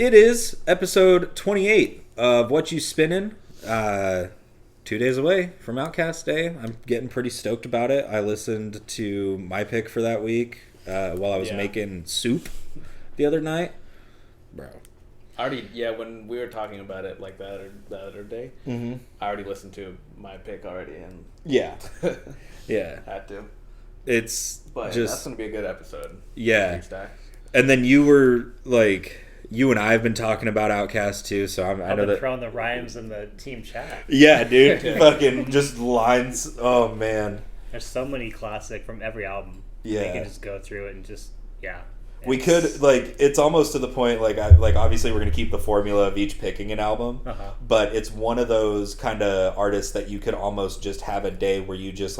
It is episode 28 of Whatchu Spinnin. 2 days away from Outcast Day. I'm getting pretty stoked about it. I listened to my pick for that week while I was making soup the other night. Bro. When we were talking about it like that the other day, I already listened to my pick already. And yeah. Had to. But that's going to be a good episode. Yeah. And then you were like... You and I have been talking about Outcast too, so I know that throwing the rhymes in the team chat. Yeah, dude, fucking just lines. Oh man, there's so many classic from every album. Yeah, we can just go through it and just We could it's almost to the point obviously we're gonna keep the formula of each picking an album, but it's one of those kind of artists that you could almost just have a day where you just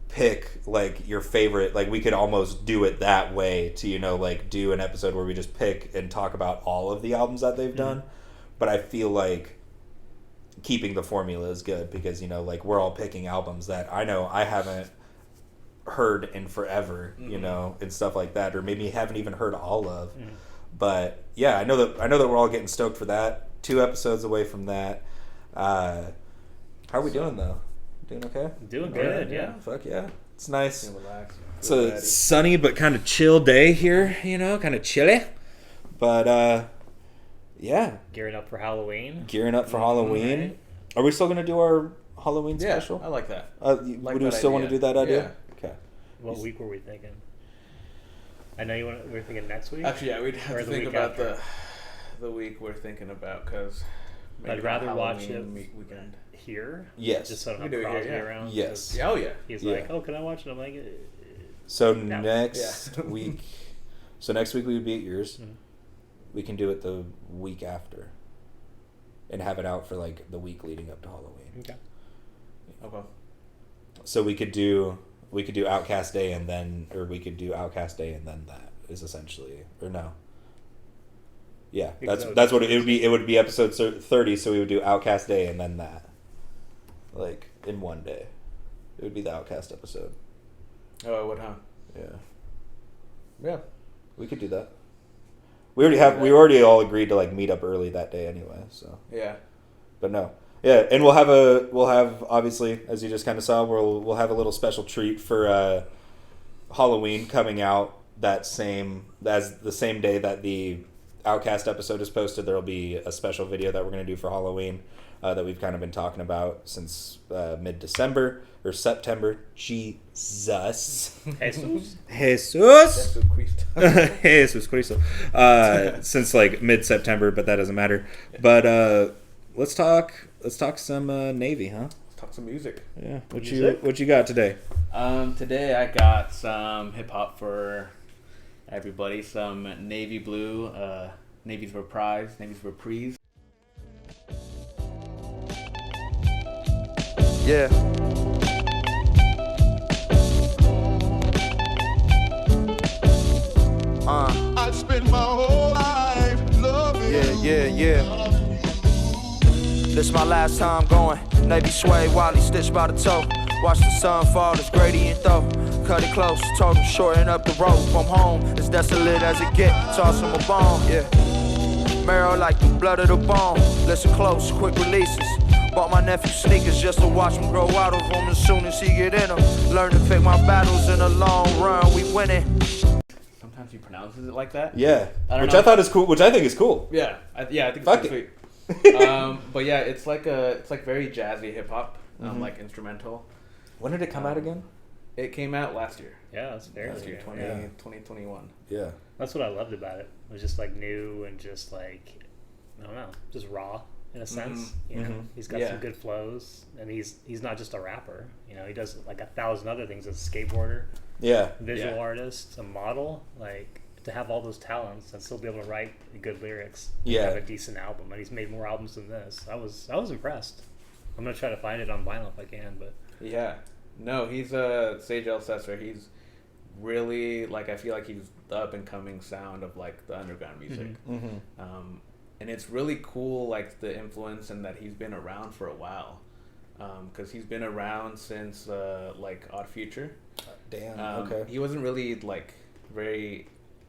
pick your favorite. We could almost do it that way to do an episode where we just pick and talk about all of the albums that they've done. But I feel like keeping the formula is good because we're all picking albums that I know I haven't heard in forever, and stuff like that, or maybe haven't even heard all of. But yeah, I know that we're all getting stoked for that. 2 episodes away from that. How are we doing though? Doing okay? Doing good, yeah. Fuck yeah. It's nice. It's a sunny but kind of chill day here, kind of chilly. But, yeah. Gearing up for Halloween. Halloween. Right. Are we still going to do our Halloween special? I like that. Would you still want to do that idea? Yeah. Okay. What week were we thinking? I know we were thinking next week. Actually, yeah, we'd have to think about the week we're thinking about because I'd rather watch it weekend. Here? Yes. Just so I don't have Crosby around. Yes. Oh, yeah. He's like, can I watch it? I'm like... So next week... So next week we would be at yours. Mm-hmm. We can do it the week after. And have it out for, the week leading up to Halloween. Okay. So we could do Outcast Day and then... Or we could do Outcast Day and then that is essentially... Or no. Yeah, that's what it would be. It would be episode 30, so we would do Outcast Day and then that. In one day. It would be the Outcast episode. Oh, it would, huh? Yeah. Yeah. We could do that. We already all agreed to meet up early that day anyway, so. Yeah. But no. Yeah, and we'll have obviously, as you just kind of saw, we'll have a little special treat for Halloween coming out the same day that the Outcast episode is posted. There'll be a special video that we're going to do for Halloween that we've kind of been talking about since mid-December or September. Jesus Cristo. Since mid-September, but that doesn't matter. But let's talk some Navy, huh? Let's talk some music. Yeah. What you got today? Today I got some hip hop for everybody. Some Navy Blue, Navy's Reprise. Yeah. I spent my whole life loving Yeah. This my last time going. Navy suede, Wally stitched by the toe. Watch the sun fall, this gradient though. Cut it close, told him shorten up the road from home. As desolate as it get, toss him a bone, yeah. Marrow like the blood of the bone. Listen close, quick releases. Bought my nephew sneakers just to watch him grow out of them as soon as he get in them. Learn to pick my battles in the long run, we winning. Sometimes he pronounces it like that. Yeah, I thought is cool. Which I think is cool. Yeah, I think it's pretty sweet. But yeah, it's very jazzy hip hop, instrumental. When did it come out again? It came out last year. Yeah, that's very last year, 2021. Yeah, that's what I loved about it. It was just new and just I don't know, just raw in a sense. You know, he's got some good flows, and he's not just a rapper. He does 1,000 other things as a skateboarder. Yeah, visual artist, a model. To have all those talents and still be able to write good lyrics. Yeah, have a decent album, and he's made more albums than this. I was impressed. I'm gonna try to find it on vinyl if I can, but yeah, no, he's a Sage Elsesser. He's really I feel like he's the up and coming sound of the underground music. And it's really cool the influence and that he's been around for a while, because he's been around since Odd Future. Damn. Okay. He wasn't really very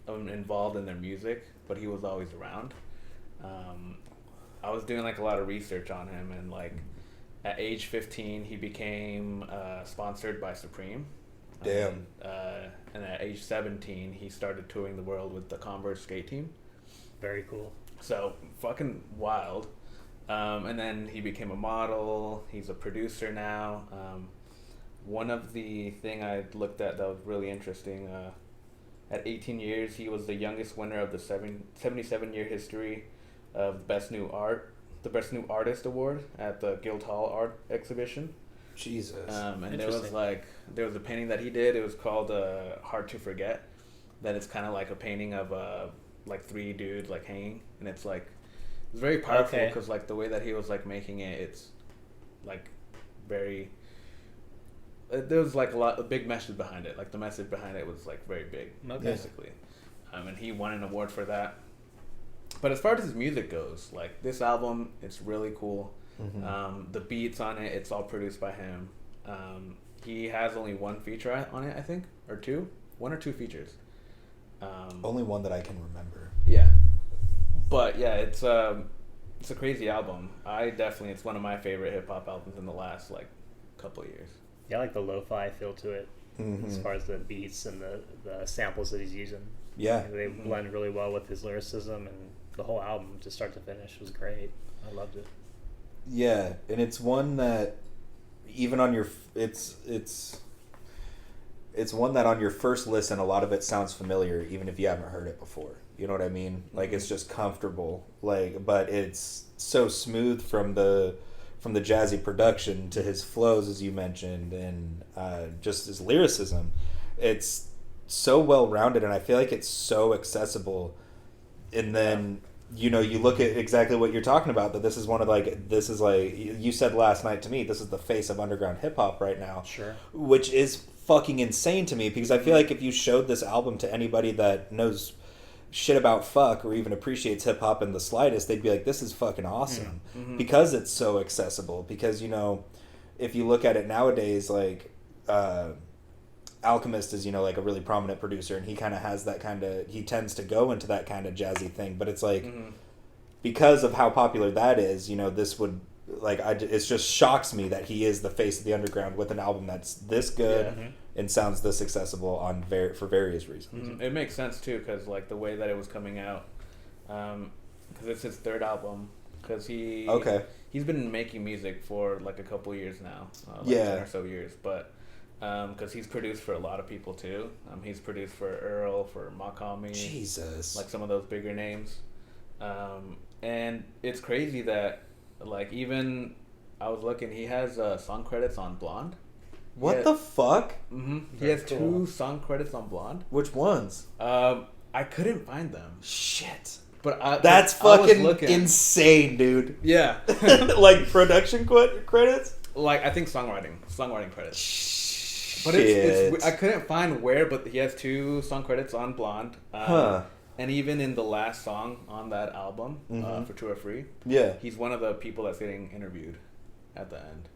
involved in their music, but he was always around. I was doing like a lot of research on him, and like at age 15 he became sponsored by Supreme. Damn. And at age 17 he started touring the world with the Converse skate team. Very cool. So fucking wild. And then he became a model. He's a producer now. One of the thing I looked at that was really interesting, at 18 years, he was the youngest winner of the 77-year history of the Best New Artist Award at the Guildhall Art Exhibition. Jesus. And there was a painting that he did. It was called Hard to Forget. That it's kind of like a painting of like three dudes like hanging, and it's very powerful because like the way that he was like making it, it's like very. There was like a big message behind it. Like the message behind it was like very big, basically. And he won an award for that. But as far as his music goes, like this album, it's really cool. Mm-hmm. The beats on it, it's all produced by him. He has only one feature on it, I think, or two. One or two features. Only one that I can remember. Yeah. But yeah, it's a crazy album. It's one of my favorite hip hop albums in the last like couple of years. Yeah, I like the lo-fi feel to it, as far as the beats and the samples that he's using. Yeah. They blend really well with his lyricism, and the whole album, to start to finish, was great. I loved it. Yeah, and it's one that even on your it's one that on your first listen, a lot of it sounds familiar, even if you haven't heard it before. You know what I mean? Like it's just comfortable, but it's so smooth from the jazzy production to his flows, as you mentioned, and just his lyricism. It's so well rounded, and I feel like it's so accessible. And then you look at exactly what you're talking about. That this is you said last night to me, this is the face of underground hip hop right now. Sure. Which is fucking insane to me, because I feel like if you showed this album to anybody that knows shit about fuck or even appreciates hip hop in the slightest, they'd be like, this is fucking awesome. Mm-hmm. Because it's so accessible. Because if you look at it nowadays, like Alchemist is like a really prominent producer, and he kind of has that he tends to go into that kind of jazzy thing, but it's like because of how popular that is, this would it just shocks me that he is the face of the underground with an album that's this good and sounds this accessible for various reasons. Mm-hmm. It makes sense too, because like the way that it was coming out, because it's his third album, because he's been making music for like a couple years now, 10 or so years, but because he's produced for a lot of people too. He's produced for Earl, for Makami, Jesus, like some of those bigger names, and it's crazy that like even I was looking, he has song credits on Blonde. What the fuck? Mm-hmm. He has two song credits on Blonde. Which ones? I couldn't find them. Shit. But that's fucking insane, dude. Yeah. Like production credits? Like I think songwriting credits. But it's I couldn't find where, but he has two song credits on Blonde. And even in the last song on that album, For True or Free, he's one of the people that's getting interviewed at the end.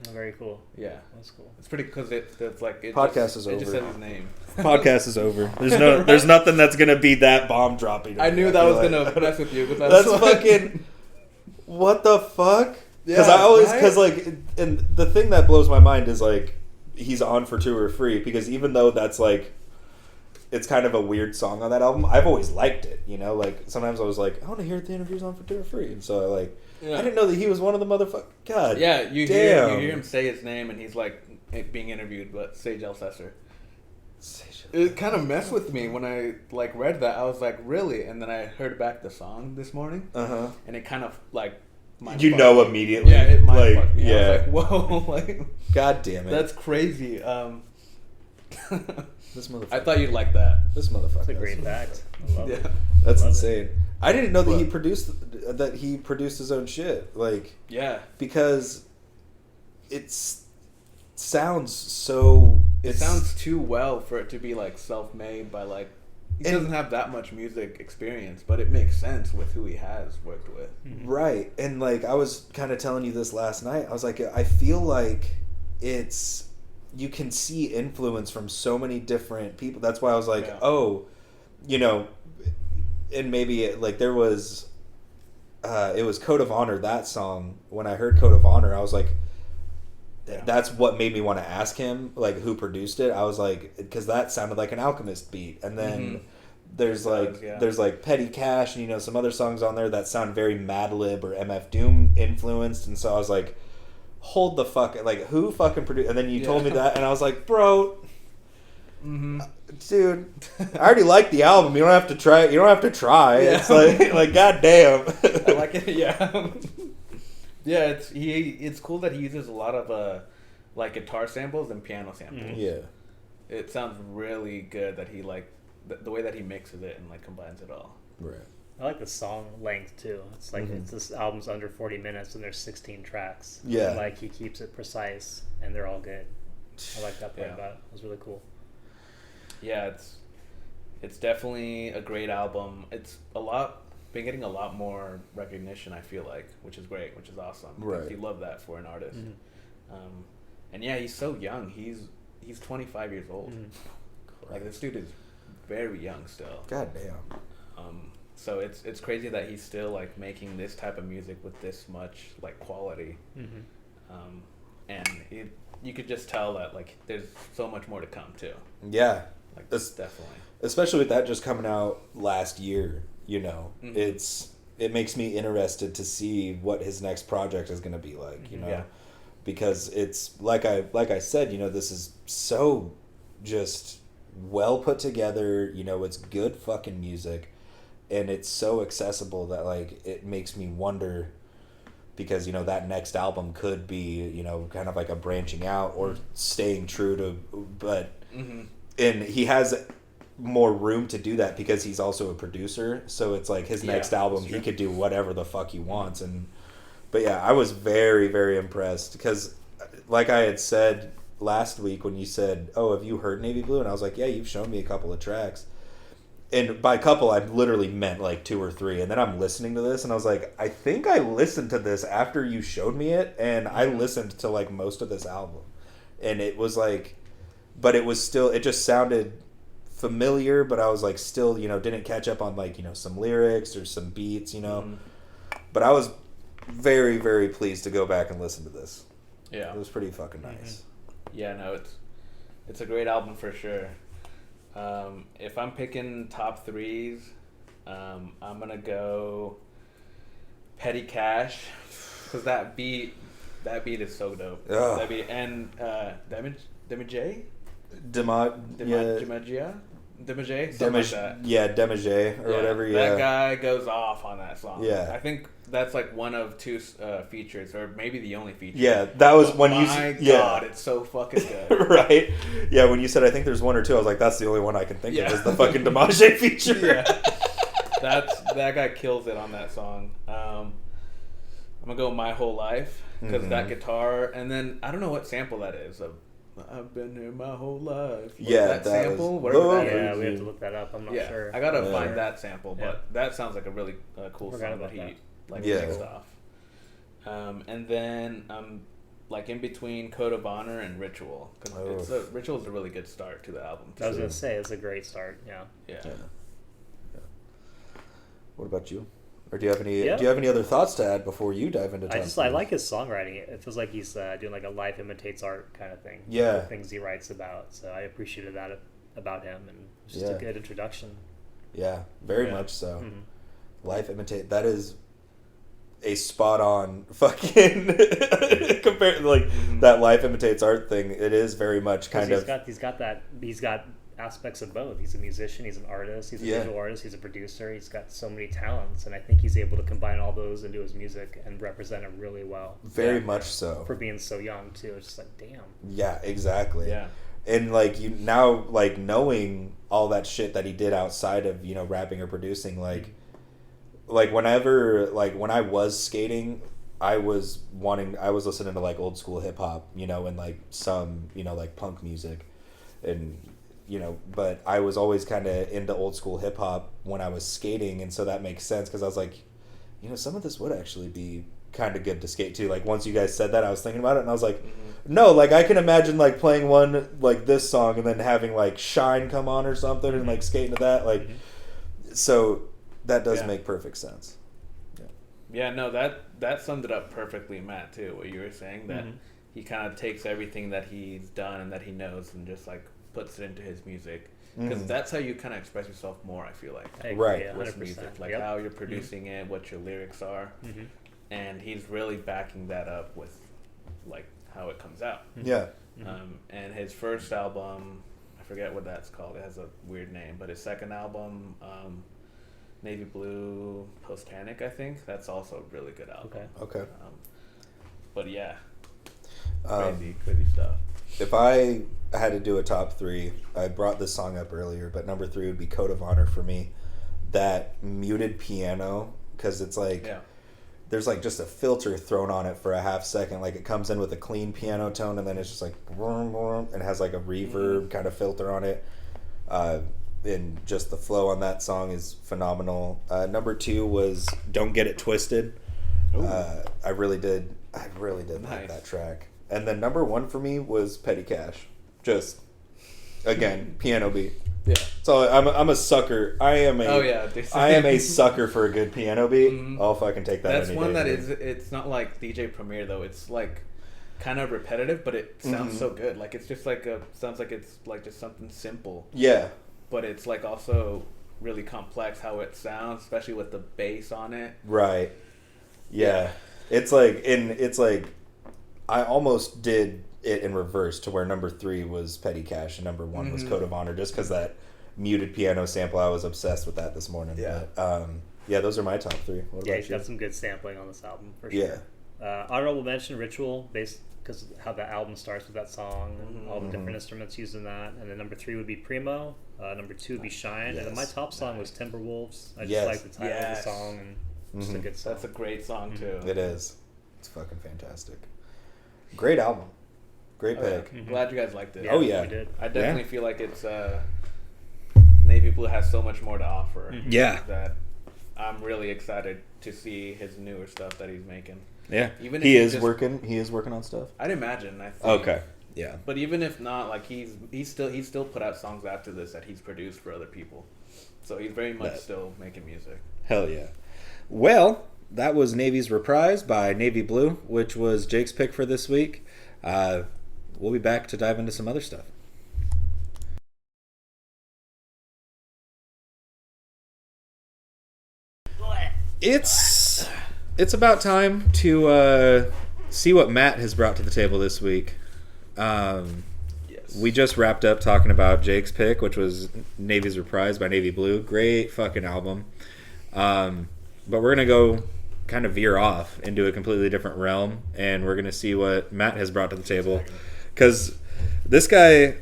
Oh, very cool. Yeah, that's cool. It's pretty because it's like podcast is over. It just says his name. Podcast is over. There's nothing that's gonna be that bomb dropping. I knew that was gonna mess with you. That's fucking. What the fuck? Because and the thing that blows my mind is like he's on For True or Free, because even though that's like. It's kind of a weird song on that album. I've always liked it, Like sometimes I was like, I want to hear the interviews on For True or Free, and so I didn't know that he was one of the motherfuckers. God, yeah, you hear him say his name, and he's like being interviewed, but Sage Alcester. It kind of messed with me when I like read that. I was like, really? And then I heard back the song this morning, and it kind of like. Immediately. Yeah, it fucked me. I was like, whoa, like. God damn it. That's crazy. This motherfucker. I thought you'd like that. This motherfucker. That's a great fact. I love it. That's insane. I didn't know that he produced his own shit. Because it sounds so. It sounds too well for it to be like self-made by like. He doesn't have that much music experience, but it makes sense with who he has worked with. Right, and like I was kind of telling you this last night. I was like, I feel like it's. You can see influence from so many different people. That's why I was like, you know, and maybe like there was, it was Code of Honor, that song. When I heard Code of Honor, I was like, that's what made me want to ask him, like, who produced it. I was like, because that sounded like an Alchemist beat. And then there's like Petty Cash and, you know, some other songs on there that sound very Madlib or MF Doom influenced. And so I was like, hold the fuck, like, who fucking produced? And then you told me that, and I was like, bro, dude, I already like the album. You don't have to try it. You don't have to try. Yeah. It's like goddamn. I like it. Yeah. Yeah, it's cool that he uses a lot of like guitar samples and piano samples. Yeah, it sounds really good that he like the way that he mixes it and like combines it all. Right. I like the song length too. It's like this album's under 40 minutes and there's 16 tracks. Yeah, and, like he keeps it precise and they're all good. I like that part about it. It was really cool. Yeah, it's definitely a great album. It's been getting a lot more recognition, I feel like, which is great, which is awesome. Right. You love that for an artist. And yeah, he's so young. He's 25 years old. Like, this dude is very young still. God damn. So it's crazy that he's still like making this type of music with this much like quality. And you could just tell that like there's so much more to come too. Yeah. Like, definitely. Especially with that just coming out last year. You know, it makes me interested to see what his next project is going to be like, you know, because it's like I said, you know, this is so just well put together, you know, it's good fucking music and it's so accessible that like it makes me wonder, because, you know, that next album could be, you know, kind of like a branching out or staying true to, but and he has more room to do that because he's also a producer, so it's like his next album he could do whatever the fuck he wants. But yeah, I was very, very impressed because like I had said last week when you said, oh, have you heard Navy Blue? And I was like, yeah, you've shown me a couple of tracks, and by couple I literally meant like 2 or 3, and then I'm listening to this and I was like, I think I listened to this after you showed me it, and I listened to like most of this album, and it was like, but it was still, it just sounded familiar, but I was like still, you know, didn't catch up on like, you know, some lyrics or some beats, you know. But I was very, very pleased to go back and listen to this. Yeah, it was pretty fucking nice. Yeah, no, it's a great album for sure. If I'm picking top 3s, I'm gonna go Petty Cash, because that beat is so dope. Ugh. That beat, and Demage? Demage or whatever. Yeah, that guy goes off on that song. Yeah, I think that's like one of 2 features, or maybe the only feature. Yeah, that was when you. My God, it's so fucking good. Right? Yeah, when you said I think there's 1 or 2, I was like, that's the only one I can think of is the fucking Demage feature. Yeah, that guy kills it on that song. I'm gonna go My Whole Life, because that guitar, and then I don't know what sample that is of I've been here my whole life. That sample, whatever that is. Yeah, we have to look that up. I'm not sure. I gotta find that sample, but that sounds like a really cool song that he mixed off. And then I'm like in between Code of Honor and Ritual, because Ritual is a really good start to the album too. I was gonna say it's a great start. Yeah. What about you? Or do you have any other thoughts to add before you dive into? I like his songwriting. It feels like he's doing like a life imitates art kind of thing. Yeah, the things he writes about. So I appreciated that about him, and it's just a good introduction. Yeah, very much so. Life imitate, that is a spot on fucking compared like that life imitates art thing. It is very much kind of. He's got aspects of both. He's a musician, he's an artist, he's a visual artist, he's a producer, he's got so many talents, and I think he's able to combine all those into his music and represent it really well. Very much so. For being so young too. It's just like, damn. Yeah, exactly. Yeah. And like you now, like knowing all that shit that he did outside of, you know, rapping or producing, like whenever, like when I was skating, I was listening to like old school hip hop, you know, and like some, you know, like punk music, and you know, but I was always kind of into old school hip hop when I was skating, and so that makes sense because I was like, you know, some of this would actually be kind of good to skate to. Like once you guys said that, I was thinking about it, and I was like, no, like I can imagine like playing one like this song and then having like Shine come on or something and like skating to that, like So that does make perfect sense. Yeah, no, that summed it up perfectly, Matt, too, what you were saying, that he kind of takes everything that he's done and that he knows and just, like, puts it into his music. Because that's how you kind of express yourself more, I feel like. Right. With music. Like, how you're producing it, what your lyrics are. And he's really backing that up with, like, how it comes out. Yeah. And his first album, I forget what that's called. It has a weird name. But his second album... Navy Blue Postanic, I think. That's also a really good album. Okay. But yeah, crazy stuff. If I had to do a top 3, I brought this song up earlier, but number 3 would be Code of Honor for me. That muted piano, because it's like, there's like just a filter thrown on it for a half second. Like it comes in with a clean piano tone, and then it's just like, and has like a reverb kind of filter on it. And just the flow on that song is phenomenal. Number 2 was Don't Get It Twisted. I really did like that track. And then number 1 for me was Petty Cash. Just again, piano beat. Yeah. So I'm a sucker. I am a sucker for a good piano beat. I'll fucking take that. That's one that is. It's not like DJ Premier though. It's like kind of repetitive, but it sounds so good. Like it's just like sounds like it's like just something simple. Yeah. But it's like also really complex how it sounds, especially with the bass on it. Right. Yeah. It's like I almost did it in reverse to where number 3 was Petty Cash and number 1 was Code of Honor, just because that muted piano sample. I was obsessed with that this morning. Yeah. But, those are my top 3. What about he's got some good sampling on this album for sure. Yeah. Honorable mention, Ritual, based because how the album starts with that song and all the different instruments used in that. And then number 3 would be Primo. Number 2 would be Shine. Yes. And then my top song was Timberwolves. I just like the title of the song and just a good song. That's a great song too. It is. It's fucking fantastic. Great album. Great pick. Yeah. Glad you guys liked it. Yeah, we did. I definitely feel like it's Navy Blue has so much more to offer. Yeah. That I'm really excited to see his newer stuff that he's making. Yeah. Even if he is working on stuff. I'd imagine. I think. Okay. Yeah. But even if not, like he's still put out songs after this that he's produced for other people. So he's very much still making music. Hell yeah. Well, that was Navy's Reprise by Navy Blue, which was Jake's pick for this week. We'll be back to dive into some other stuff. It's about time to see what Matt has brought to the table this week. Yes. We just wrapped up talking about Jake's pick, which was Navy's Reprise by Navy Blue. Great fucking album. But we're going to go kind of veer off into a completely different realm, and we're going to see what Matt has brought to the table. Because this guy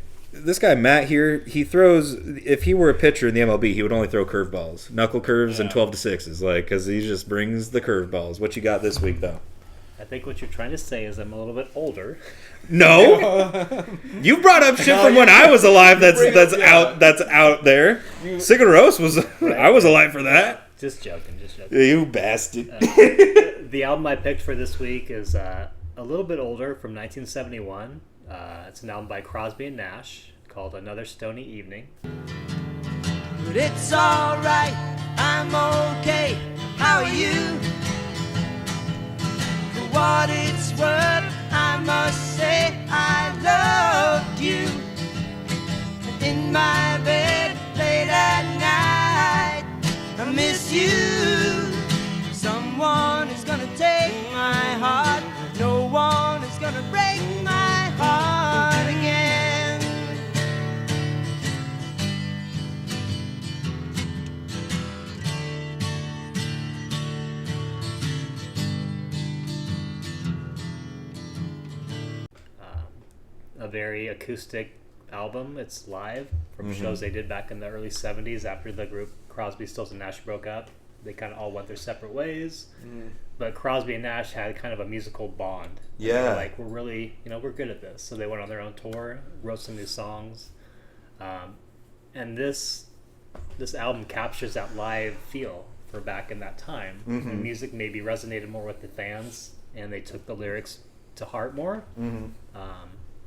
Matt here, he throws, if he were a pitcher in the MLB, he would only throw curveballs, knuckle curves, and 12 to 6s, like, because he just brings the curveballs. What you got this week, though? I think what you're trying to say is I'm a little bit older. No, you brought up shit from when I was alive. That's out there. Sigur Rós was. Right. I was alive for that. Just joking. You bastard. The album I picked for this week is a little bit older, from 1971. It's an album by Crosby and Nash called Another Stoney Evening. But it's alright, I'm okay. How are you? For what it's worth, I must say I loved you. In my bed late at night, I miss you. Someone is gonna take my heart. No one is gonna break my heart again. A very acoustic album. It's live from shows they did back in the early 70s after the group Crosby, Stills, and Nash broke up. They kind of all went their separate ways. But Crosby and Nash had kind of a musical bond. Yeah. They were like, we're really, we're good at this. So they went on their own tour, wrote some new songs. And this album captures that live feel for back in that time. The music maybe resonated more with the fans, and they took the lyrics to heart more.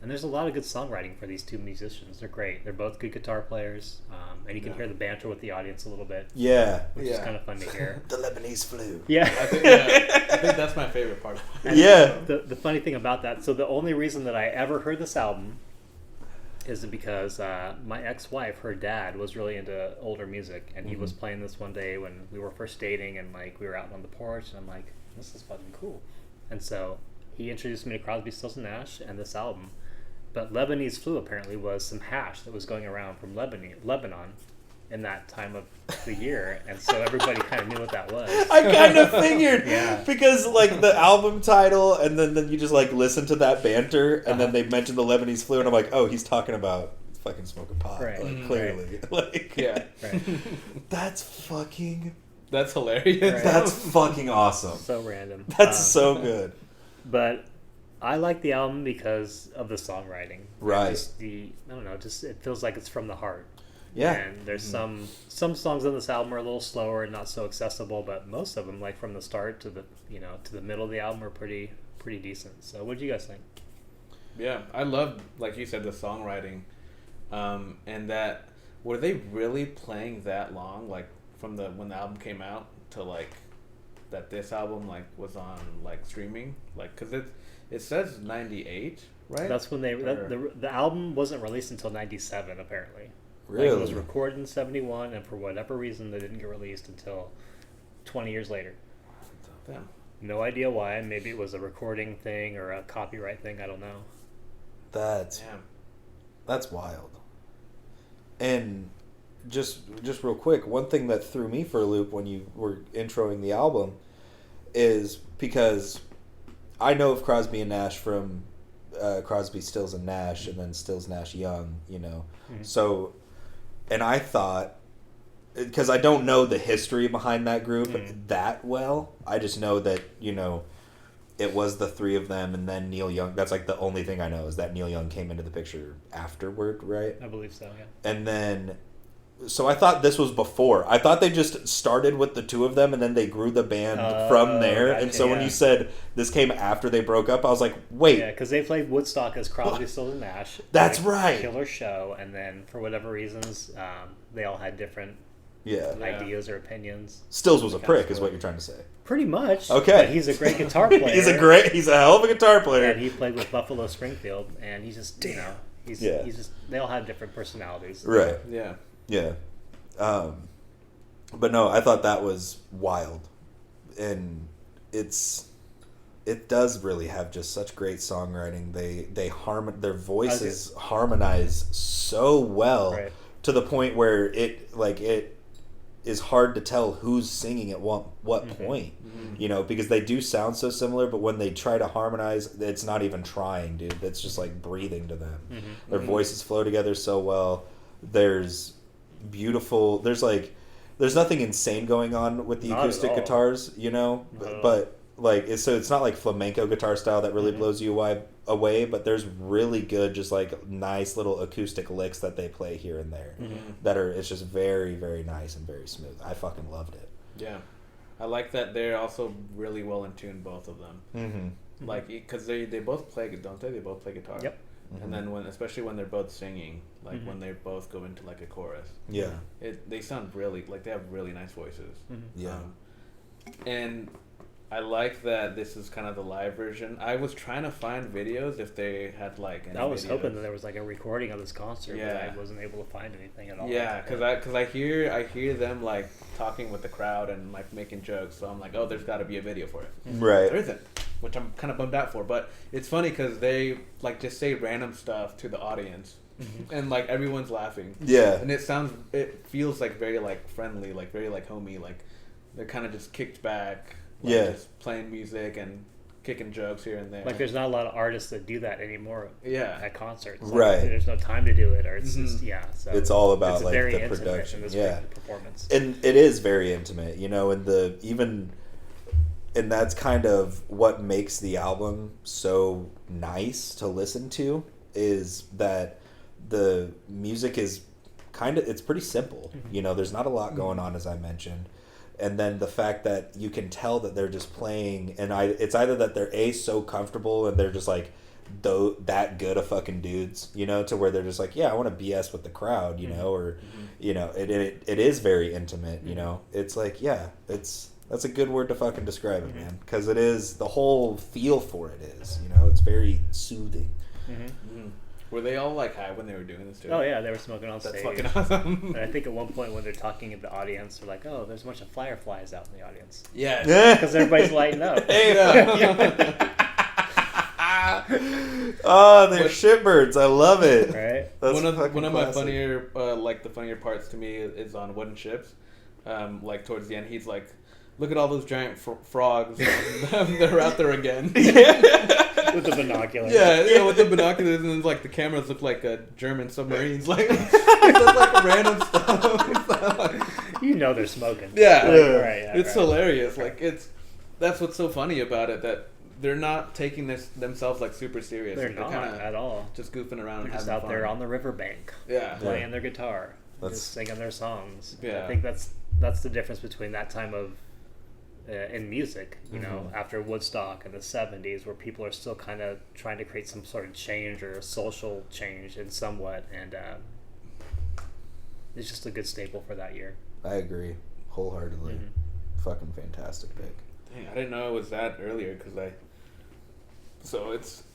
And there's a lot of good songwriting for these two musicians. They're great. They're both good guitar players, and you can hear the banter with the audience a little bit. Yeah, which is kind of fun to hear. The Lebanese flu. Yeah, I think that's my favorite part. Yeah. The funny thing about that, so the only reason that I ever heard this album is because my ex-wife, her dad, was really into older music, and he was playing this one day when we were first dating, and like we were out on the porch, and I'm like, this is fucking cool. And so he introduced me to Crosby, Stills and Nash and this album. But Lebanese flu apparently was some hash that was going around from Lebanon in that time of the year, and so everybody kind of knew what that was. I kind of figured, Yeah. because like the album title, and then you just like listen to that banter, and then they mention the Lebanese flu, and I'm like, oh, he's talking about fucking smoking pot, Right. like, clearly. Like, Yeah. Right. that's fucking, That's hilarious. Right. that's fucking awesome. So random. That's so good. But I like the album because of the songwriting. Right. Just I don't know, just it feels like it's from the heart. Yeah. And there's some songs on this album are a little slower and not so accessible, but most of them, like from the start to the to the middle of the album, are pretty decent. So what do you guys think? Yeah, I love, like you said, the songwriting, and that were they really playing that long, like from when the album came out to like that this album like was on like streaming, like because it says 98, right? That's when the album wasn't released until 97 apparently. Really? Like it was recorded in 71, and for whatever reason, they didn't get released until 20 years later. Damn. No idea why. Maybe it was a recording thing or a copyright thing. I don't know. That's wild. And just real quick, one thing that threw me for a loop when you were introing the album is because I know of Crosby and Nash from Crosby, Stills and Nash, and then Stills, Nash, Young, So, and I thought, because I don't know the history behind that group that well, I just know that, it was the three of them, and then Neil Young. That's like the only thing I know is that Neil Young came into the picture afterward, right? I believe so, yeah. And then, so I thought this was before. I thought they just started with the two of them, and then they grew the band from there. Gotcha, and so when you said this came after they broke up, I was like, wait. Yeah, because they played Woodstock as Crosby, Stills and Nash. That's like, right. Killer show, and then for whatever reasons, they all had different ideas or opinions. Stills was a prick, is what you're trying to say. Pretty much. Okay. But he's a great guitar player. He's a hell of a guitar player. And he played with Buffalo Springfield, and he's just, he's just, they all have different personalities. Right. Yeah. Yeah. But no, I thought that was wild. And it does really have just such great songwriting. Their voices harmonize so well to the point where it is hard to tell who's singing at what point, because they do sound so similar, but when they try to harmonize, it's not even trying, dude. It's just like breathing to them. Their voices flow together so well. There's nothing insane going on with the acoustic guitars, but so it's not like flamenco guitar style that really blows you away, but there's really good, just like nice little acoustic licks that they play here and there it's just very, very nice and very smooth. I fucking loved it. Yeah. I like that they're also really well in tune, both of them. Like, because they both play, don't they? They both play guitar. Yep. And then especially when they're both singing, like when they both go into like a chorus. Yeah. They sound really, like they have really nice voices. Yeah. And I like that this is kind of the live version. I was trying to find videos if they had like any I was videos. hoping that there was like a recording of this concert, but I wasn't able to find anything at all. Yeah, because I hear them like talking with the crowd and like making jokes, so I'm like, oh, there's got to be a video for it. Right. There isn't, which I'm kind of bummed out for. But it's funny because they like just say random stuff to the audience, and like everyone's laughing. Yeah. And it feels like very like friendly, like very like homey, like they're kind of just kicked back. Like just playing music and kicking jokes here and there. Like there's not a lot of artists that do that anymore. Yeah. At concerts. Right. There's no time to do it, or it's just so it's all about it's like very the intimate production. in this performance. And it is very intimate, and that's kind of what makes the album so nice to listen to, is that the music is it's pretty simple. There's not a lot going on, as I mentioned. And then the fact that you can tell that they're just playing, and it's either that they're so comfortable and they're just like that good of fucking dudes, you know, to where they're just like, yeah, I want to BS with the crowd, you know, or you know, it is very intimate, you know. It's like, yeah, that's a good word to fucking describe it, man, because it is, the whole feel for it is, you know, it's very soothing. Were they all like high when they were doing this too? Oh yeah, they were smoking on stage. That's fucking awesome. And I think at one point when they're talking to the audience, they're like, "Oh, there's a bunch of fireflies out in the audience." Yeah, because everybody's lighting up. Oh, they're shitbirds. I love it. Right. That's one of my classic. funnier, like the funnier parts to me is on Wooden Ships. Like towards the end, he's like, "Look at all those giant frogs. They're out there again." With the binoculars. Yeah, with the binoculars, and then like the cameras look like German submarines. Like it's like random stuff. You know they're smoking. Yeah, Right, it's hilarious. Like that's what's so funny about it, that they're not taking themselves like super serious. They're not kinda at all. just goofing around. They're and just having out fun. there on the riverbank. Yeah, Playing their guitar, just singing their songs. Yeah. I think that's the difference between that time of in music, you know, after Woodstock in the 70s, where people are still kind of trying to create some sort of change or social change in somewhat, and it's just a good staple for that year. I agree wholeheartedly. Fucking fantastic pick. Dang, I didn't know it was that earlier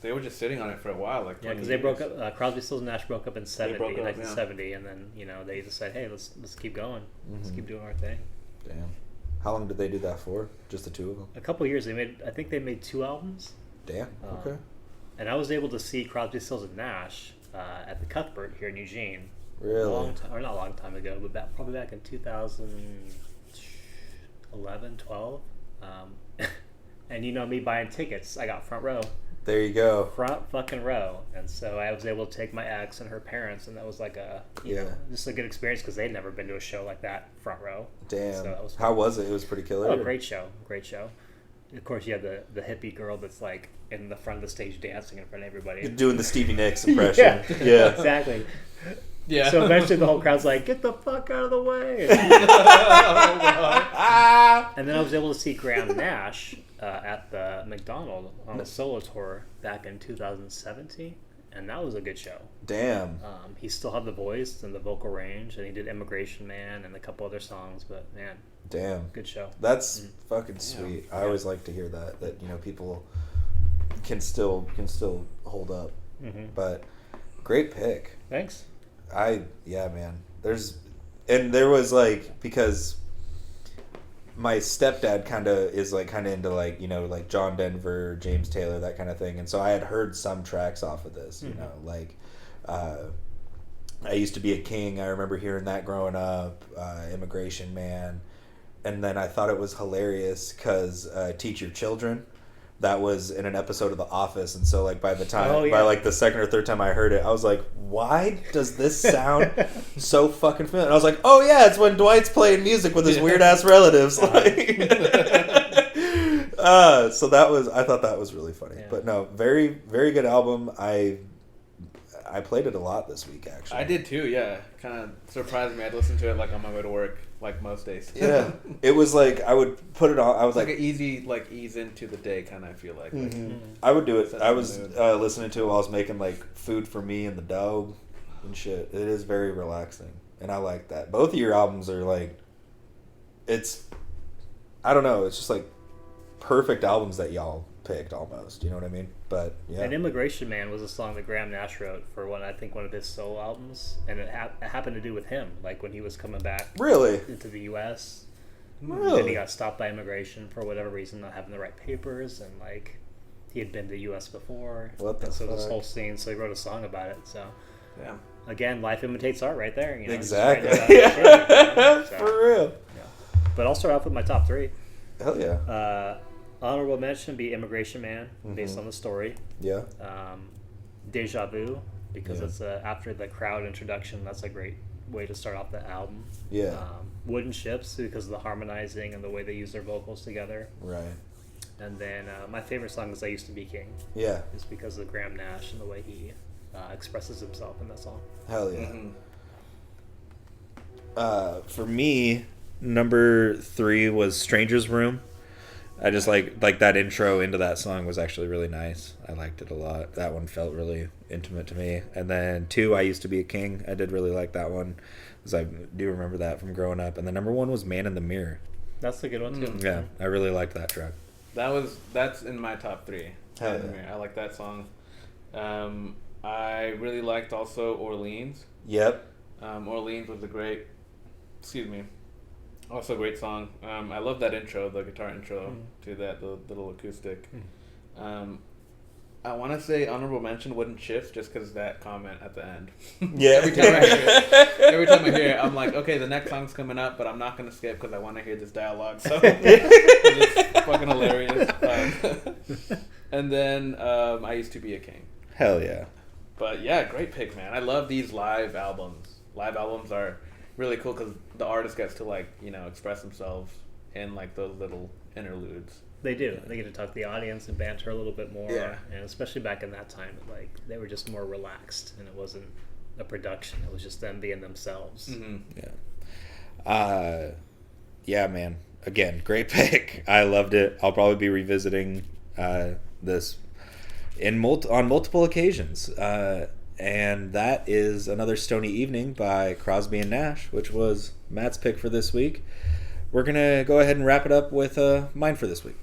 they were just sitting on it for a while, like Yeah, because they broke up. Crosby, Stills, and Nash broke up in 1970, yeah. and then you know they just said, "Hey, let's keep going, let's keep doing our thing." Damn. How long did they do that for? Just the two of them? A couple years. I think they made 2 albums. Damn. Okay. And I was able to see Crosby, Stills, and Nash at the Cuthbert here in Eugene. Really? Not a long time ago, but probably back in 2011, 12. And you know me buying tickets, I got front row. There you go. Front fucking row. And so I was able to take my ex and her parents, and that was like you know, just a good experience because they'd never been to a show like that, front row. Damn. So that was How was it? It was pretty killer? Oh, great show. Of course, you have the hippie girl that's like in the front of the stage dancing in front of everybody. Doing the Stevie Nicks impression. Yeah. Exactly. Yeah. So eventually the whole crowd's like, "Get the fuck out of the way!" And then I was able to see Graham Nash at the McDonald on a solo tour back in 2017, and that was a good show. Damn. He still had the voice and the vocal range, and he did "Immigration Man" and a couple other songs. But man, Damn. good show. That's fucking sweet. I always like to hear that you know, people can still hold up. But great pick. Thanks. Man. There was like, because my stepdad kind of into like, you know, like John Denver, James Taylor, that kind of thing, and so I had heard some tracks off of this, you know, like I Used to Be a King. I remember hearing that growing up. Immigration Man, and then I thought it was hilarious because Teach Your Children. That was in an episode of The Office, and so like by the time, by like the second or third time I heard it, I was like, "Why does this sound so fucking familiar?" And I was like, "Oh yeah, it's when Dwight's playing music with his weird ass relatives." Like, so I thought that was really funny. Yeah. But no, very very good album. I played it a lot this week, actually. I did too. Yeah, kind of surprised me. I'd listen to it like on my way to work, like most days. Yeah, it was like I would put it on. I was like an easy, ease into the day kind of. I feel like. I would do it. Sets I the was mood. listening to it while I was making like food for me and the dog and shit. It is very relaxing, and I like that. Both of your albums are like, I don't know. It's just like perfect albums that y'all picked almost. You know what I mean? But yeah. And Immigration Man was a song that Graham Nash wrote for one of his solo albums, and it happened to do with him, like when he was coming back Really? into the U.S. Really? And he got stopped by immigration for whatever reason, not having the right papers, and like he had been to the U.S. before. What the so this fuck? whole scene, so he wrote a song about it. So Yeah. again, life imitates art, right there. You know, Exactly. just writing about shit, you know? So, For real. but I'll start off with my top 3. Hell yeah. Honorable mention be Immigration Man, based on the story. Yeah. Deja Vu, because Yeah. it's after the crowd introduction. That's a great way to start off the album. Yeah. Wooden Ships, because of the harmonizing and the way they use their vocals together. Right. And then my favorite song is I Used to Be King, Yeah. is because of Graham Nash and the way he expresses himself in that song. Hell yeah. Mm-hmm. For me, number 3 was Stranger's Room. I just like that intro into that song was actually really nice. I liked it a lot. That one felt really intimate to me. And then 2, I Used to Be a King. I did really like that one, because I do remember that from growing up. And then number 1 was Man in the Mirror. That's a good one too. Yeah, I really liked that track. That's in my top 3. Hell yeah. I like that song. I really liked also Orleans. Yep. Orleans was also a great song. I love that intro, the guitar intro to that, the little acoustic. I want to say honorable mention Wooden Shifts, just because that comment at the end. Yeah. Every time I hear it, I'm like, okay, the next song's coming up, but I'm not going to skip because I want to hear this dialogue. So it's fucking hilarious. And then I Used to Be a King. Hell yeah. But yeah, great pick, man. I love these live albums. Live albums are really cool because the artist gets to, like, you know, express themselves in, like, those little interludes. They do. They get to talk to the audience and banter a little bit more. Yeah. And especially back in that time, like, they were just more relaxed, and it wasn't a production. It was just them being themselves. Yeah. Yeah, man. Again, great pick. I loved it. I'll probably be revisiting this on multiple occasions. And that is another Stoney Evening by Crosby and Nash, which was Matt's pick for this week. We're going to go ahead and wrap it up with mine for this week.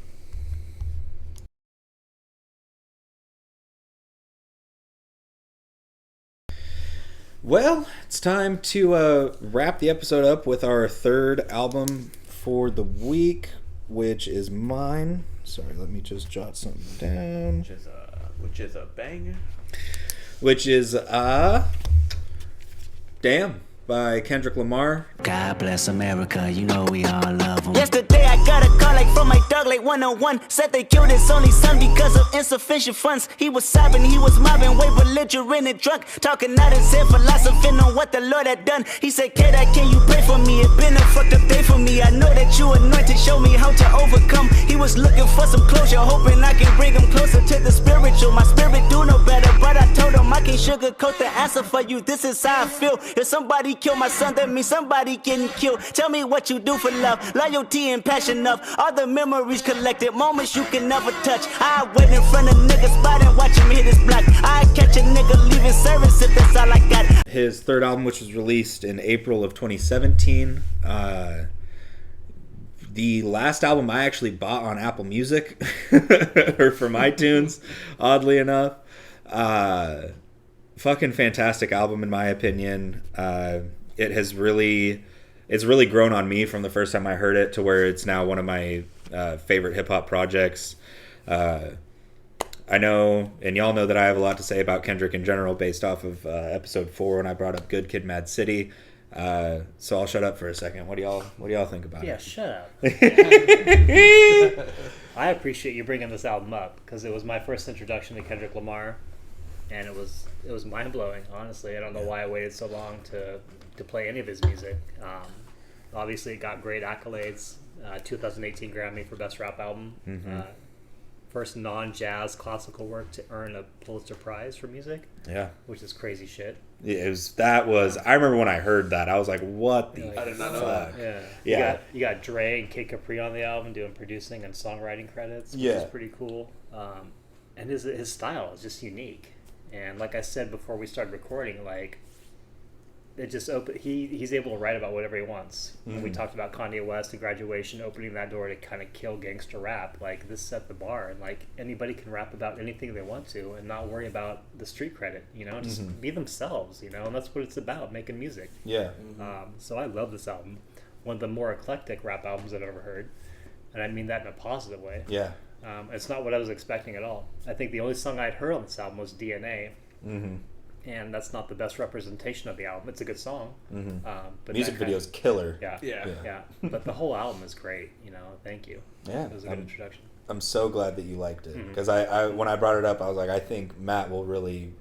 Well, it's time to wrap the episode up with our third album for the week, which is mine. Sorry, let me just jot something down. Which is a banger. Which is Damn by Kendrick Lamar. God bless America, you know we all love them. Yesterday I got a call like from my dog like 101. Said they killed his only son because of insufficient funds. He was sobbing, he was mobbing, way belligerent and drunk. Talking out his head, philosophing on what the Lord had done. He said, kid, can you pray for me? It been a fucked up day for me. I know that you anointed, show me how to overcome. He was looking for some closure, hoping I can bring him closer to the spiritual. My spirit do no better, but I told him I can't sugarcoat the answer for you. This is how I feel. If somebody kill my son, that means somebody getting killed. Tell me what you do for love, loyalty and passion of all the memories collected, moments you can never touch. I wait in front of niggas spot and watch him hit his block. I catch a nigga leaving service if that's all I got. His third album, which was released in April of 2017. The last album I actually bought on Apple Music or from iTunes, oddly enough. Fucking fantastic album in my opinion. It's really grown on me from the first time I heard it to where it's now one of my favorite hip hop projects. I know, and y'all know that I have a lot to say about Kendrick in general based off of episode 4 when I brought up Good Kid, Mad City. So I'll shut up for a second. What do y'all think about it? Yeah, shut up. I appreciate you bringing this album up because it was my first introduction to Kendrick Lamar, and it was mind blowing. Honestly, I don't know why I waited so long to play any of his music. Obviously, it got great accolades. 2018 Grammy for Best Rap Album. First non-jazz classical work to earn a Pulitzer Prize for music. Yeah, which is crazy shit. I remember when I heard that, I was like, "What the?" I did not know that. Yeah. You got Dre and Kid Capri on the album doing producing and songwriting credits, which is pretty cool. And his style is just unique. And like I said before we started recording, like it just he's able to write about whatever he wants. Mm-hmm. We talked about Kanye West and Graduation opening that door to kind of kill gangster rap. Like this set the bar, and like anybody can rap about anything they want to and not worry about the street credit, just be themselves, and that's what it's about, making music. So I love this album, one of the more eclectic rap albums I've ever heard, and I mean that in a positive way. It's not what I was expecting at all. I think the only song I'd heard on this album was DNA. And that's not the best representation of the album. It's a good song. But music video's killer. Yeah. But the whole album is great. Thank you. Yeah, it was a good introduction. I'm so glad that you liked it because I when I brought it up, I was like, I think Matt will really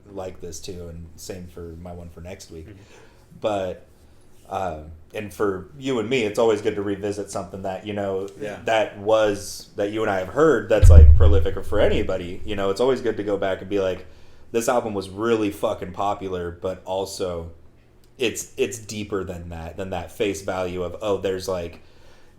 like this too, and same for my one for next week. But and for you and me, it's always good to revisit something that that you and I have heard that's like prolific, or for anybody. It's always good to go back and be like, this album was really fucking popular, but also it's deeper than that face value of, there's like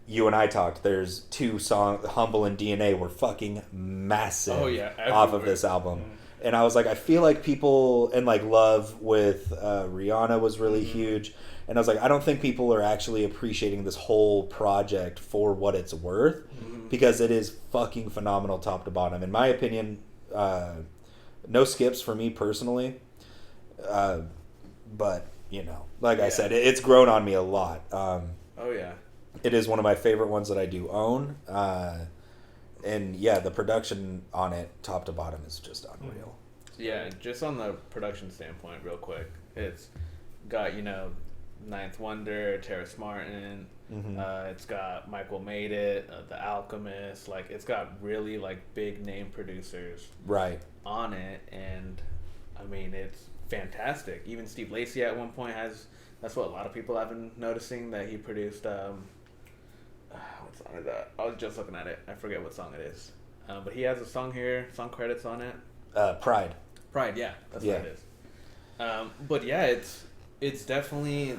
you and I talked, there's 2 songs, Humble and DNA, were fucking massive off of this album. And I was like, I feel like people, and like Love with Rihanna was really huge. And I was like, I don't think people are actually appreciating this whole project for what it's worth, because it is fucking phenomenal top to bottom. In my opinion, no skips for me personally. But, you know, like I said, it's grown on me a lot. It is one of my favorite ones that I do own. And yeah, the production on it, top to bottom, is just unreal. Yeah, just on the production standpoint, real quick, it's got, you know, Ninth Wonder, Terrace Martin, it's got Michael Made It, The Alchemist, like, it's got really, like, big name producers on it, and, I mean, it's fantastic. Even Steve Lacy at one point that's what a lot of people have been noticing, that he produced, what song is that? I was just looking at it. I forget what song it is. But he has a song here, song credits on it. Pride. Pride, yeah. That's what it is. But yeah, it's definitely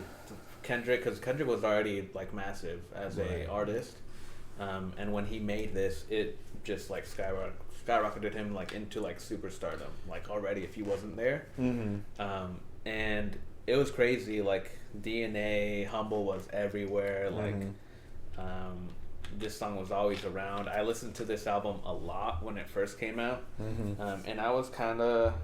Kendrick, because Kendrick was already like massive as a artist. And when he made this, it just like skyrocketed him like into like superstardom, like already if he wasn't there. And it was crazy. Like DNA, Humble was everywhere. Like this song was always around. I listened to this album a lot when it first came out, and I was kind of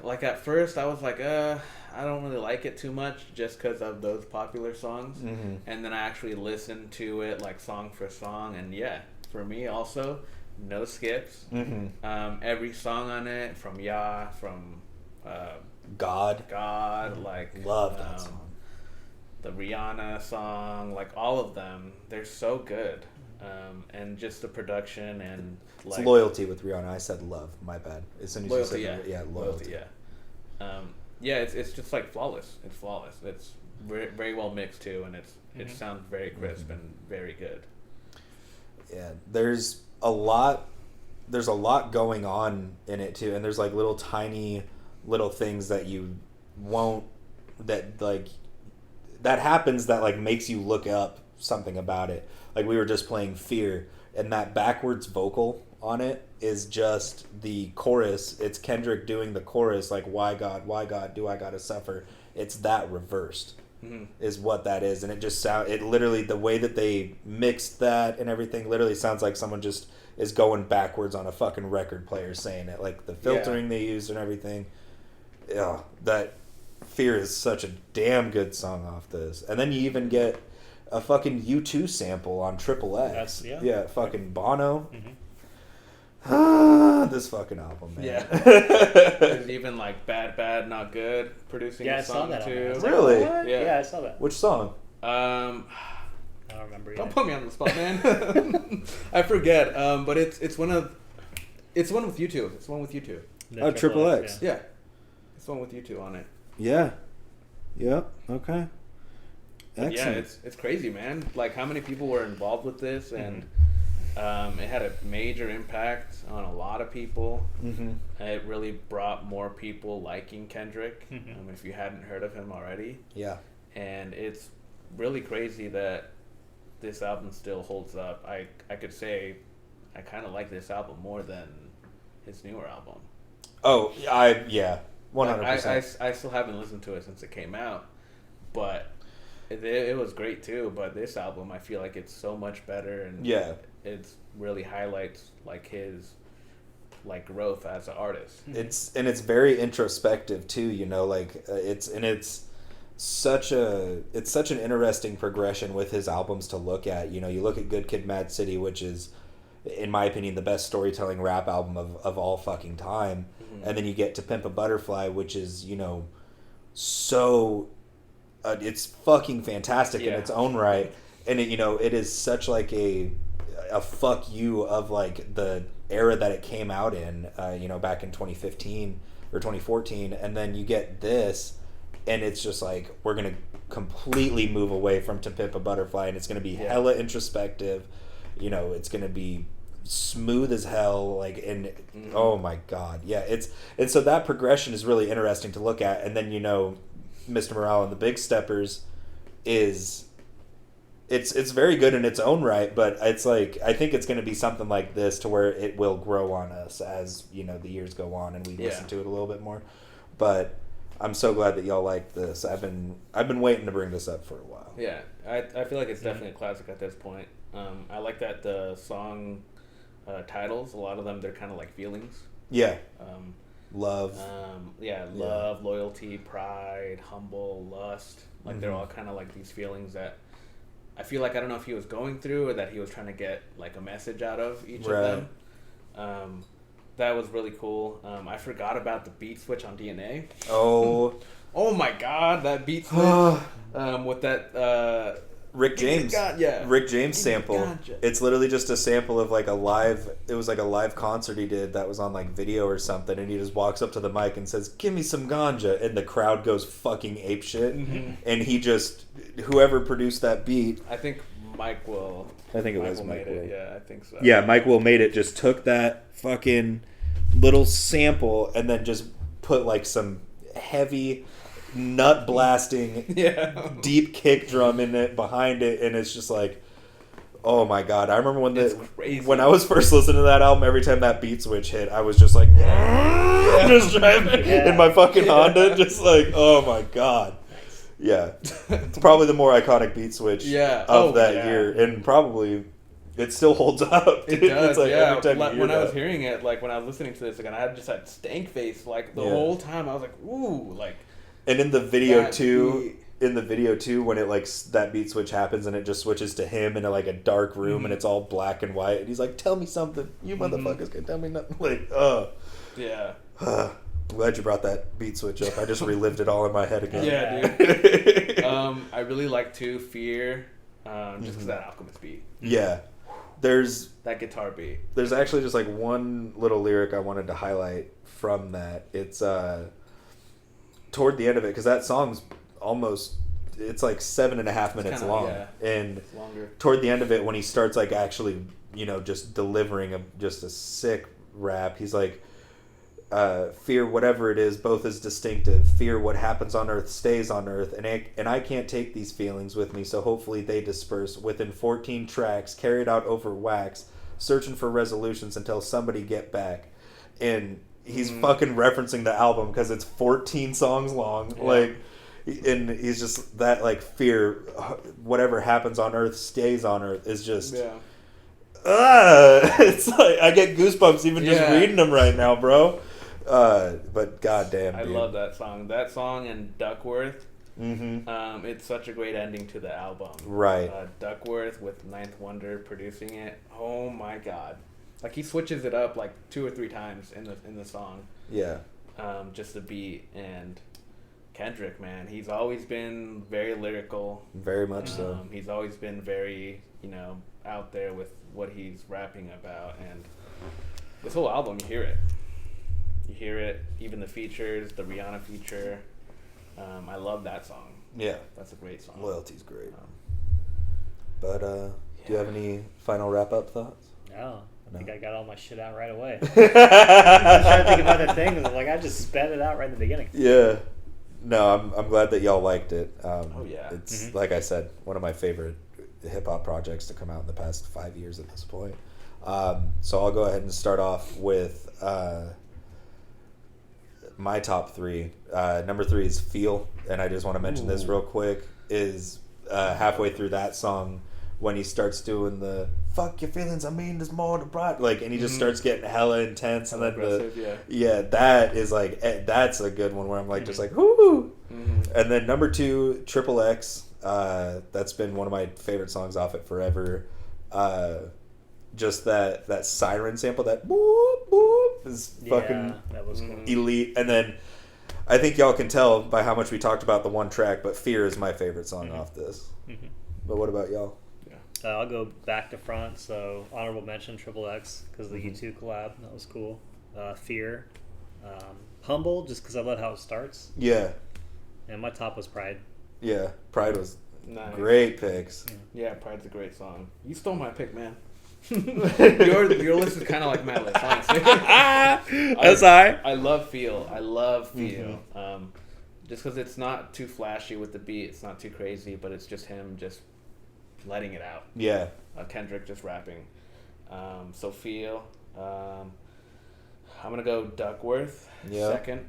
like, at first I was like, I don't really like it too much just because of those popular songs. And then I actually listened to it like song for song, and yeah, for me also, no skips. Every song on it, from from God, like love that song. The Rihanna song, like all of them, they're so good. And just the production and like, it's loyalty with Rihanna. I said love. My bad. As soon as loyalty, you said loyalty. It's just like flawless. It's flawless. It's very well mixed too, and it sounds very crisp and very good. Yeah, there's a lot going on in it too, and there's like little tiny things that you won't, that happens that like makes you look up something about it. Like we were just playing Fear, and that backwards vocal on it is just the chorus. It's Kendrick doing the chorus, like, why God, do I gotta suffer? It's that reversed is what that is. And it just it literally, the way that they mixed that and everything literally sounds like someone just is going backwards on a fucking record player saying it. Like the filtering they used and everything. Yeah, that Fear is such a damn good song off this. And then you even get a fucking U2 sample on Triple X. Yeah, fucking Bono. This fucking album, man. Yeah. There's even like Bad Not Good producing a song too. Really? Yeah, I saw that. Which song? I don't remember. Don't put me on the spot, man. I forget. But it's one with U2. It's one with U2. Oh, Triple X. Yeah. It's one with U2 on it. Yeah. Yep. Okay. Excellent. Yeah, it's crazy, man. Like how many people were involved with this, and it had a major impact on a lot of people. It really brought more people liking Kendrick. If you hadn't heard of him already. Yeah. And it's really crazy that this album still holds up. I could say I kind of like this album more than his newer album. Oh, 100%. I still haven't listened to it since it came out, but it was great too. But this album, I feel like it's so much better, and it's really highlights like his like growth as an artist. It's very introspective too. You know, like it's such an interesting progression with his albums to look at. You know, you look at Good Kid, Mad City, which is, in my opinion, the best storytelling rap album of all fucking time. And then you get to Pimp a Butterfly, which is, you know, so it's fucking fantastic in its own right. And it is such like a fuck you of like the era that it came out in, back in 2015 or 2014. And then you get this, and it's just like, we're going to completely move away from To Pimp a Butterfly, and it's going to be hella introspective. You know, it's going to be smooth as hell, like, and oh my god, and so that progression is really interesting to look at. And then Mr. Morale and the Big Steppers is it's very good in its own right, but it's like I think it's going to be something like this to where it will grow on us as the years go on and we listen to it a little bit more. But I'm so glad that y'all like this. I've been waiting to bring this up for a while. Yeah, I feel like it's definitely a classic at this point. I like that the song titles, a lot of them, they're kind of like feelings. Yeah. Love. Love, loyalty, pride, humble, lust. Like they're all kind of like these feelings that I feel like I don't know if he was going through or that he was trying to get like a message out of each of them. That was really cool. I forgot about the beat switch on DNA. Oh. Oh my God, that beat switch with that Rick James. Rick James sample. Ganja. It's literally just a sample of like a live concert he did that was on like video or something, and he just walks up to the mic and says, "Give me some ganja," and the crowd goes fucking apeshit. And he just, whoever produced that beat, I think Mike Will. I think it was Mike Will. Yeah, I think so. Yeah, Mike Will made it. Just took that fucking little sample and then just put like some heavy nut blasting deep kick drum in it behind it, and it's just like, oh my God. I remember when I was first listening to that album, every time that beat switch hit, I was just like just driving in my fucking Honda, just like, oh my God. Yeah. It's probably the more iconic beat switch of that year, and probably it still holds up. It does. It's like every time you hear when I that. was hearing it, like when I was listening to this again, I just had stank face like the whole time. I was like, ooh, like. And in the video too, when it like that beat switch happens and it just switches to him in like a dark room and it's all black and white, and he's like, "Tell me something, you motherfuckers can tell me nothing." Like, yeah. I'm glad you brought that beat switch up. I just relived it all in my head again. Yeah, dude. I really like too Fear, just because that Alchemist beat. Yeah, there's that guitar beat. There's actually just like one little lyric I wanted to highlight from that. It's toward the end of it, because that song's it's like 7.5 minutes long, and toward the end of it, when he starts like actually just delivering just a sick rap, he's like, fear whatever it is, both is distinctive. Fear what happens on earth stays on earth, and I can't take these feelings with me, so hopefully they disperse within 14 tracks carried out over wax, searching for resolutions until somebody get back. And he's fucking referencing the album because it's 14 songs long. Like, and he's just that like, fear whatever happens on earth stays on earth is just it's like I get goosebumps even just reading them right now, bro. But goddamn, I love that song and Duckworth. It's such a great ending to the album, right? Duckworth with Ninth Wonder producing it. Oh my God. Like, he switches it up like 2 or 3 times in the song. Yeah. Just the beat. And Kendrick, man, he's always been very lyrical. Very much so. He's always been very, out there with what he's rapping about. And this whole album, you hear it. You hear it. Even the features, the Rihanna feature. I love that song. Yeah. That's a great song. Loyalty's great. But do you have any final wrap-up thoughts? No. I think I got all my shit out right away. I was trying to think about that thing, and I'm like, I just spat it out right in the beginning. Yeah. No, I'm glad that y'all liked it. It's like I said, one of my favorite hip hop projects to come out in the past 5 years at this point. So I'll go ahead and start off with my top 3. Number 3 is "Feel," and I just want to mention this real quick. Is halfway through that song when he starts doing the "fuck your feelings, I mean there's more to pride," like, and he just starts getting hella intense, and then that is like, that's a good one where I'm like just like whoo. And then number 2, XXX. That's been one of my favorite songs off it forever. Just that siren sample, that boop boop, is fucking that was cool. Elite. And then I think y'all can tell by how much we talked about the one track, but "Fear" is my favorite song off this. But what about y'all? I'll go back to front. So honorable mention XXX because of the U2 collab, that was cool. Fear, Humble, just because I love how it starts. Yeah. And my top was Pride. Yeah, Pride was great picks. Yeah, Pride's a great song. You stole my pick, man. your list is kind of like my list, honestly. That's alright. I love Feel. Just because it's not too flashy with the beat, it's not too crazy, but it's just him just letting it out. Yeah. Kendrick just rapping. Sophia. I'm gonna go Duckworth second.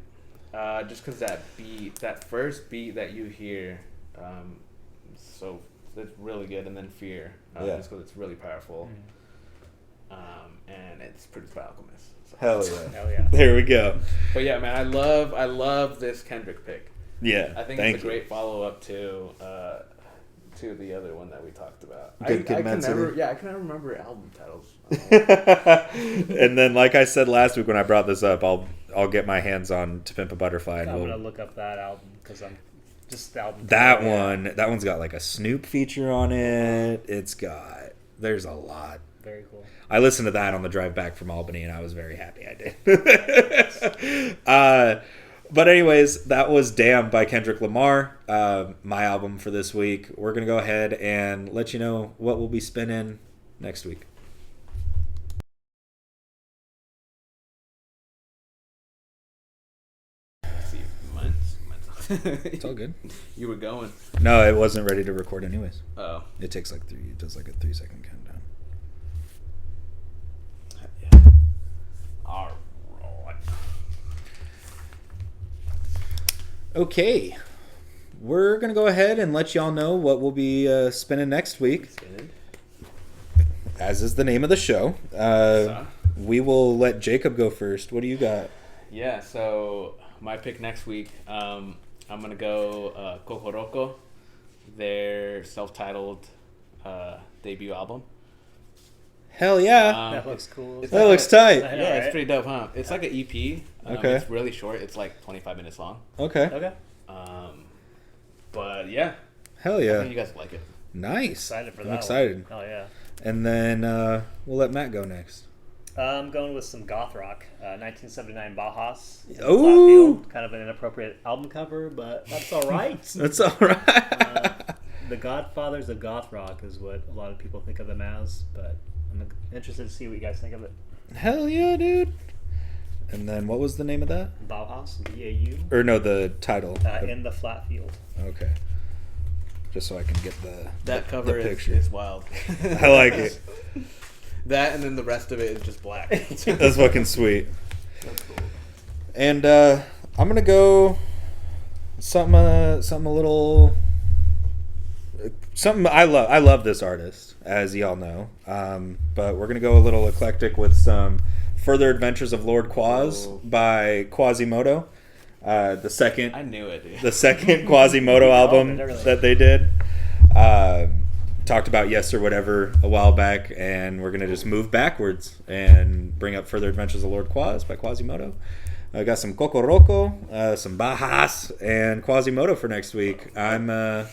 Just because that first beat that you hear, so it's really good, and then Fear, just because it's really powerful, and it's produced by Alchemist. So. Hell yeah. Hell yeah. There we go. But yeah, man, I love this Kendrick pick. Yeah. I think it's a great follow up to the other one that we talked about. I can never remember album titles. And then, like I said last week when I brought this up, I'll get my hands on To Pimp a Butterfly. And I'm gonna look up that album because I'm just the album. That one's got like a Snoop feature on it. There's a lot. Very cool. I listened to that on the drive back from Albany, and I was very happy I did. But anyways, that was Damn by Kendrick Lamar, my album for this week. We're going to go ahead and let you know what we'll be spinning next week. It's all good. You were going. No, it wasn't ready to record anyways. Oh. It takes it does like a 3-second countdown. Yeah. All right. Okay. We're going to go ahead and let y'all know what we'll be spinning next week. As is the name of the show. We will let Jacob go first. What do you got? Yeah, so my pick next week, I'm going to go Kokoroko, their self-titled debut album. Hell yeah. That looks cool. That looks tight. Yeah, it's pretty dope, huh? It's like an EP. Okay. It's really short. It's like 25 minutes long. Okay. But yeah. Hell yeah. I think you guys will like it. Nice. Excited for that. I'm excited. Oh yeah. And then we'll let Matt go next. I'm going with some goth rock. 1979 Bauhaus. Ooh. Flatfield. Kind of an inappropriate album cover, but that's all right. That's all right. The Godfathers of goth rock is what a lot of people think of them as, but I'm interested to see what you guys think of it. Hell yeah, dude. And then what was the name of that? Bauhaus, B-A-U. Or no, the title. In the Flat Field. Okay. Just so I can get that cover picture. is wild. I like it. That and then the rest of it is just black. That's fucking sweet. That's cool. And I'm gonna go something a little something I love this artist, as y'all know. But we're gonna go a little eclectic with some Further Adventures of Lord Quaz by Quasimodo. The second I knew it, dude. The second Quasimodo album that they did. Talked about Yes or Whatever a while back, and we're gonna just move backwards and bring up Further Adventures of Lord Quaz by Quasimodo. I got some Kokoroko, some Bauhaus, and Quasimodo for next week. I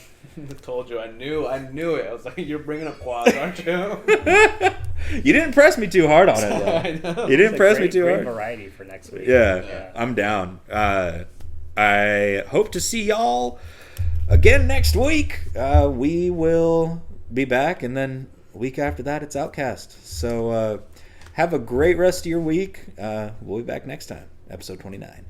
told you, I knew it. I was like, you're bringing up Quaz, aren't you? You didn't press me too hard on it, though. I know. You didn't press me too great hard. Variety for next week. Yeah, I'm down. I hope to see y'all again next week. We will be back, and then a week after that, it's Outcast. So have a great rest of your week. We'll be back next time, episode 29.